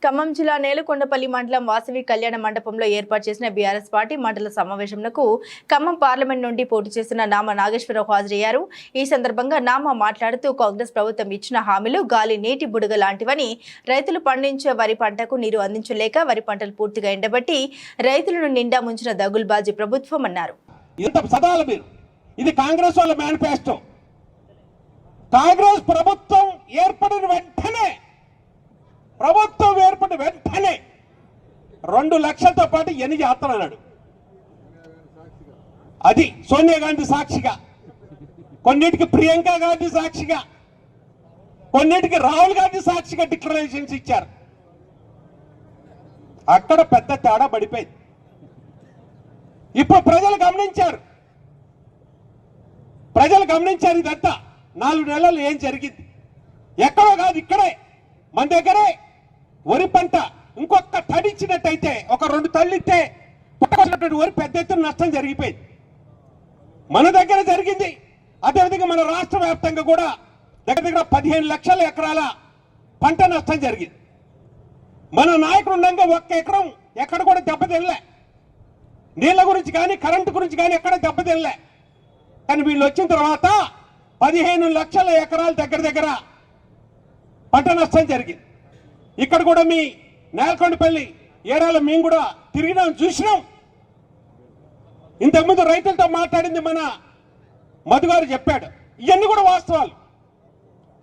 ఖమ్మం జిల్లా నేలకొండపల్లి మండలం వాసవి కళ్యాణ మండపంలో ఏర్పాటు చేసిన బీఆర్ఎస్ పార్టీ మండల సమావేశంకు ఖమ్మం పార్లమెంట్ నుండి పోటీ చేసిన నామ నాగేశ్వరరావు హాజరయ్యారు. ఈ సందర్భంగా నామ మాట్లాడుతూ కాంగ్రెస్ ప్రభుత్వం ఇచ్చిన హామీలు గాలి నీటి బుడగ లాంటివని, రైతులు పండించే వరి పంటకు నీరు అందించలేక వరి పంటలు పూర్తిగా ఎండబట్టి రైతులను నిండా ముంచిన దగుల్బాజీ ప్రభుత్వం అన్నారు. ఇది కాంగ్రెస్ వాళ్ళ మేనిఫెస్టో. కాంగ్రెస్ ప్రభుత్వం ఏర్పడిన వెంటనే 2 లక్షలతో పాటు ఎన్ని అన్నాడు. అది సోనియా గాంధీ సాక్షిగా, కొన్నిటికి ప్రియాంక గాంధీ సాక్షిగా, కొన్నిటికి రాహుల్ గాంధీ సాక్షిగా డిక్లరేషన్స్ ఇచ్చారు. అక్కడ పెద్ద తేడా పడిపోయింది. ఇప్పుడు ప్రజలు గమనించారు ఇదంతా 4 నెలలు ఏం జరిగింది. ఎక్కడో కాదు, ఇక్కడే మన దగ్గరే వరి పంట ఇంకొక తడిచ్చినట్టయితే, ఒక 2 తళ్ళిస్తే పుట్టకొచ్చినటువంటి వరి పెద్ద ఎత్తున నష్టం జరిగిపోయింది. మన దగ్గర జరిగింది. అదేవిధంగా మన రాష్ట్ర వ్యాప్తంగా కూడా దగ్గర 15 లక్షల ఎకరాల పంట నష్టం జరిగింది. మన నాయకుడు ఉండగా 1 ఎకరం ఎక్కడ కూడా దెబ్బతినలే. నీళ్ల గురించి కానీ కరెంటు గురించి కానీ ఎక్కడ దెబ్బతినలే. కానీ వీళ్ళు వచ్చిన తర్వాత 15 లక్షల ఎకరాల దగ్గర పంట నష్టం జరిగింది. ఇక్కడ కూడా మీ నేలకొండపల్లి ఏరియాలో మేము కూడా తిరిగినాం, చూసినాం. ఇంతకుముందు రైతులతో మాట్లాడింది మన మధు గారు చెప్పాడు. ఇవన్నీ కూడా వాస్తవాలు.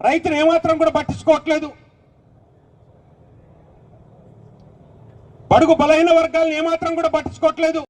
రైతులు ఏమాత్రం కూడా పట్టించుకోవట్లేదు. బడుగు బలహీన వర్గాలను ఏమాత్రం కూడా పట్టించుకోవట్లేదు.